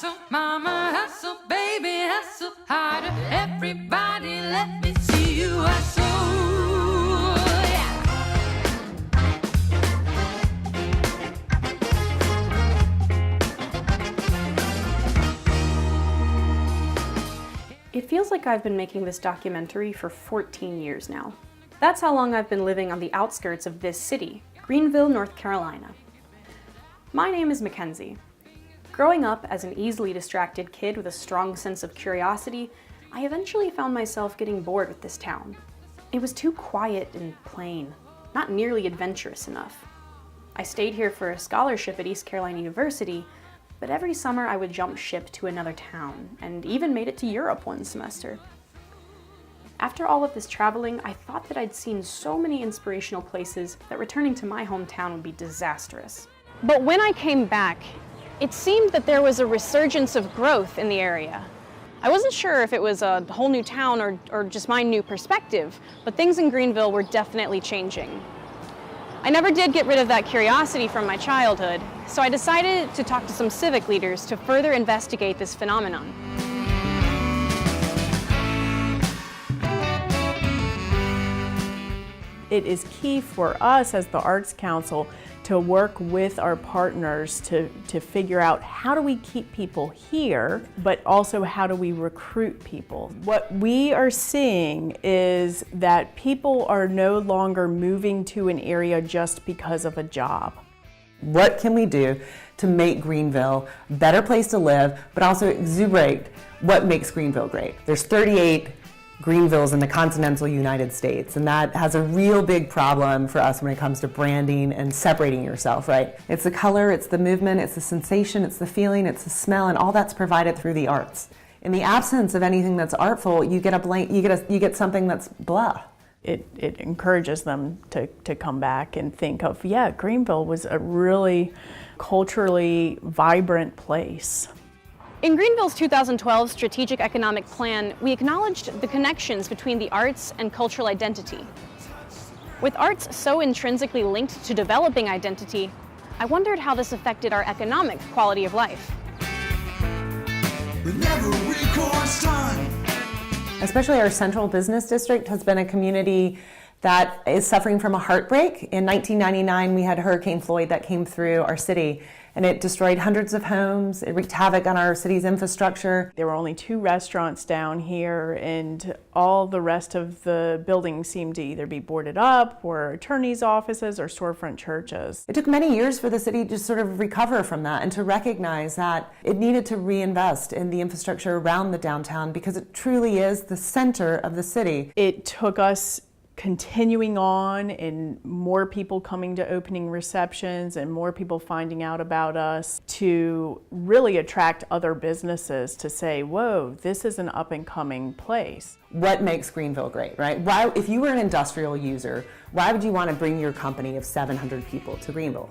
hustle, mama hustle, baby hustle harder. Everybody let me see you hustle. It feels like I've been making this documentary for 14 years now. That's how long I've been living on the outskirts of this city, Greenville, North Carolina. My name is McKenzie. Growing up as an easily distracted kid with a strong sense of curiosity, I eventually found myself getting bored with this town. It was too quiet and plain, not nearly adventurous enough. I stayed here for a scholarship at East Carolina University, but every summer I would jump ship to another town, and even made it to Europe one semester. After all of this traveling, I thought that I'd seen so many inspirational places that returning to my hometown would be disastrous. But when I came back, it seemed that there was a resurgence of growth in the area. I wasn't sure if it was a whole new town or just my new perspective, but things in Greenville were definitely changing. I never did get rid of that curiosity from my childhood, so I decided to talk to some civic leaders to further investigate this phenomenon. It is key for us as the Arts Council to work with our partners to figure out how do we keep people here, but also how do we recruit people. What we are seeing is that people are no longer moving to an area just because of a job. What can we do to make Greenville a better place to live, but also exuberate what makes Greenville great? There's 38 Greenvilles in the continental United States, and that has a real big problem for us when it comes to branding and separating yourself, right? It's the color, it's the movement, it's the sensation, it's the feeling, it's the smell, and all that's provided through the arts. In the absence of anything that's artful, you get something that's blah. It encourages them to come back and think of, yeah, Greenville was a really culturally vibrant place. In Greenville's 2012 Strategic Economic Plan, we acknowledged the connections between the arts and cultural identity. With arts so intrinsically linked to developing identity, I wondered how this affected our economic quality of life. Especially our central business district has been a community that is suffering from a heartbreak. In 1999, we had Hurricane Floyd that came through our city, and it destroyed hundreds of homes. It wreaked havoc on our city's infrastructure. There were only 2 restaurants down here, and all the rest of the buildings seemed to either be boarded up, or attorneys' offices, or storefront churches. It took many years for the city to sort of recover from that and to recognize that it needed to reinvest in the infrastructure around the downtown because it truly is the center of the city. It took us continuing on and more people coming to opening receptions and more people finding out about us to really attract other businesses to say, whoa, this is an up and coming place. What makes Greenville great, right? Why, if you were an industrial user, why would you want to bring your company of 700 people to Greenville?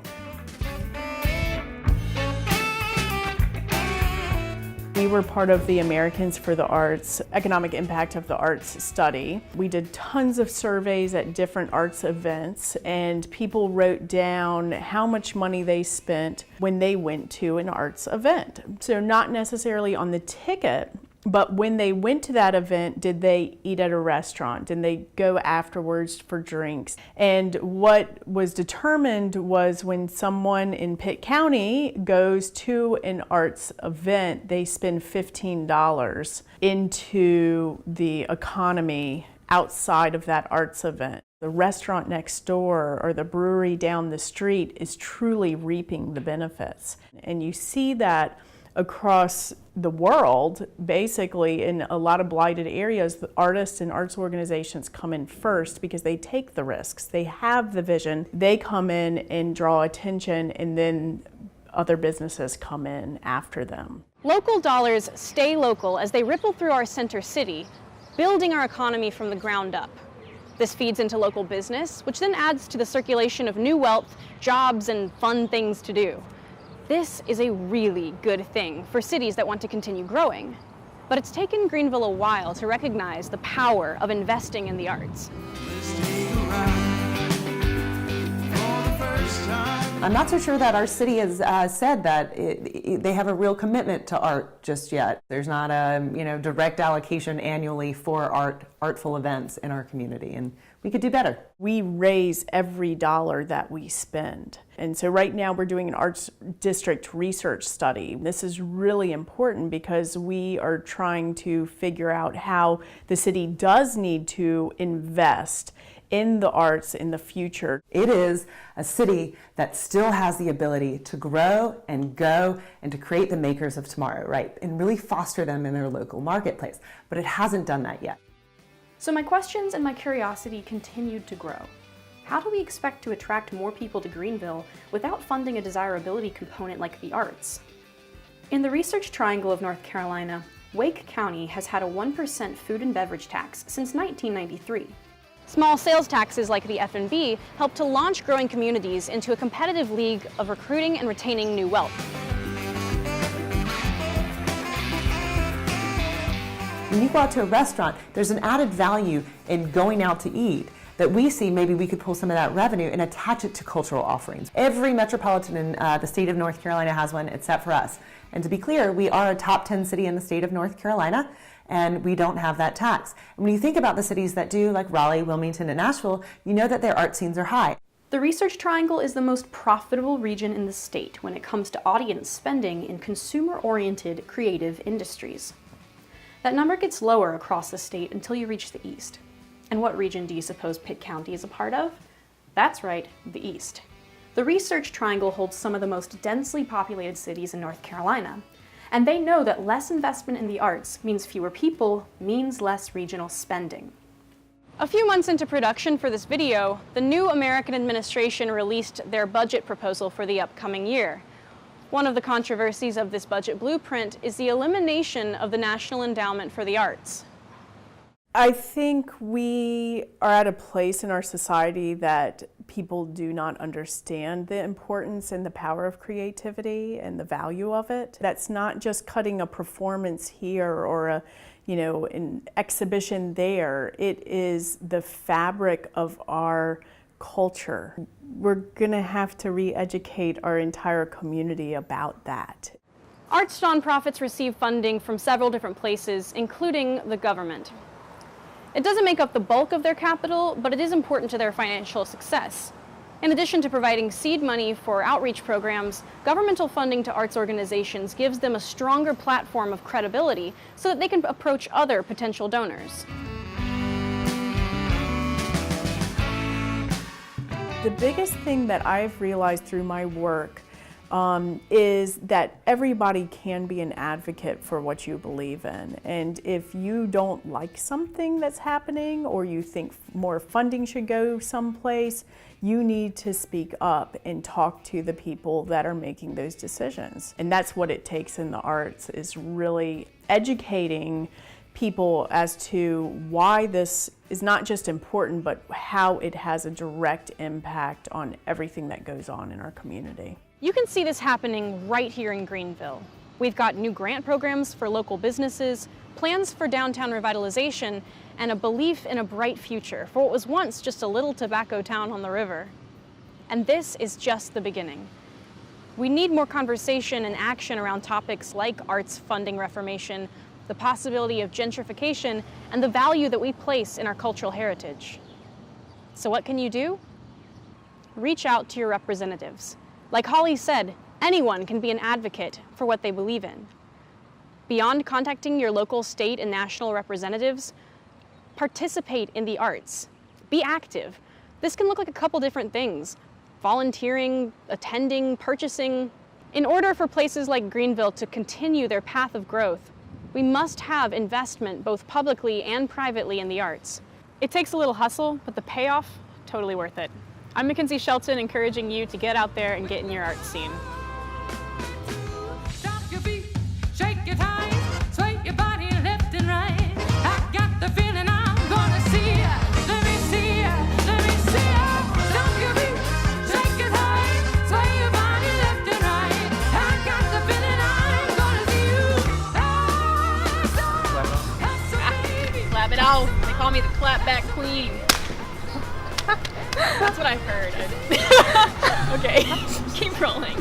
We were part of the Americans for the Arts Economic Impact of the Arts study. We did tons of surveys at different arts events, and people wrote down how much money they spent when they went to an arts event. So not necessarily on the ticket, but when they went to that event, did they eat at a restaurant? Did they go afterwards for drinks? And what was determined was when someone in Pitt County goes to an arts event, they spend $15 into the economy outside of that arts event. The restaurant next door or the brewery down the street is truly reaping the benefits. And you see that across the world, basically in a lot of blighted areas, the artists and arts organizations come in first because they take the risks. They have the vision, they come in and draw attention, and then other businesses come in after them. Local dollars stay local as they ripple through our center city, building our economy from the ground up. This feeds into local business, which then adds to the circulation of new wealth, jobs, and fun things to do. This is a really good thing for cities that want to continue growing. But it's taken Greenville a while to recognize the power of investing in the arts. Let's take a ride for the first time. I'm not so sure that our city has said that they have a real commitment to art just yet. There's not a direct allocation annually for artful events in our community, and we could do better. We raise every dollar that we spend. And so right now we're doing an arts district research study. This is really important because we are trying to figure out how the city does need to invest in the arts in the future. It is a city that still has the ability to grow and go and to create the makers of tomorrow, right? And really foster them in their local marketplace. But it hasn't done that yet. So my questions and my curiosity continued to grow. How do we expect to attract more people to Greenville without funding a desirability component like the arts? In the Research Triangle of North Carolina, Wake County has had a 1% food and beverage tax since 1993. Small sales taxes like the F&B help to launch growing communities into a competitive league of recruiting and retaining new wealth. When you go out to a restaurant, there's an added value in going out to eat that we see maybe we could pull some of that revenue and attach it to cultural offerings. Every metropolitan in the state of North Carolina has one except for us. And to be clear, we are a top 10 city in the state of North Carolina, and we don't have that tax. And when you think about the cities that do, like Raleigh, Wilmington, and Nashville, you know that their art scenes are high. The Research Triangle is the most profitable region in the state when it comes to audience spending in consumer-oriented creative industries. That number gets lower across the state until you reach the east. And what region do you suppose Pitt County is a part of? That's right, the east. The Research Triangle holds some of the most densely populated cities in North Carolina, and they know that less investment in the arts means fewer people, means less regional spending. A few months into production for this video, the new American administration released their budget proposal for the upcoming year. One of the controversies of this budget blueprint is the elimination of the National Endowment for the Arts. I think we are at a place in our society that people do not understand the importance and the power of creativity and the value of it. That's not just cutting a performance here or an exhibition there. It is the fabric of our culture. We're gonna have to re-educate our entire community about that. Arts nonprofits receive funding from several different places, including the government. It doesn't make up the bulk of their capital, but it is important to their financial success. In addition to providing seed money for outreach programs, governmental funding to arts organizations gives them a stronger platform of credibility so that they can approach other potential donors. The biggest thing that I've realized through my work is that everybody can be an advocate for what you believe in. And if you don't like something that's happening or you think more funding should go someplace, you need to speak up and talk to the people that are making those decisions. And that's what it takes in the arts, is really educating people as to why this is not just important, but how it has a direct impact on everything that goes on in our community. You can see this happening right here in Greenville. We've got new grant programs for local businesses, plans for downtown revitalization, and a belief in a bright future for what was once just a little tobacco town on the river. And this is just the beginning. We need more conversation and action around topics like arts funding reformation, the possibility of gentrification, and the value that we place in our cultural heritage. So what can you do? Reach out to your representatives. Like Holly said, anyone can be an advocate for what they believe in. Beyond contacting your local, state, and national representatives, participate in the arts. Be active. This can look like a couple different things: volunteering, attending, purchasing. In order for places like Greenville to continue their path of growth, we must have investment both publicly and privately in the arts. It takes a little hustle, but the payoff, totally worth it. I'm McKenzie Shelton, encouraging you to get out there and get in your art scene. Stop your feet, shake your thighs, sway your body left and right. I got the feeling I'm gonna see ya. Let me see ya, let me see ya. Stop your feet, shake your thighs, sway your body left and right. I got the feeling I'm gonna see you. Baby. Clap it out. They call me the clapback queen. That's what I've heard. Okay, keep rolling.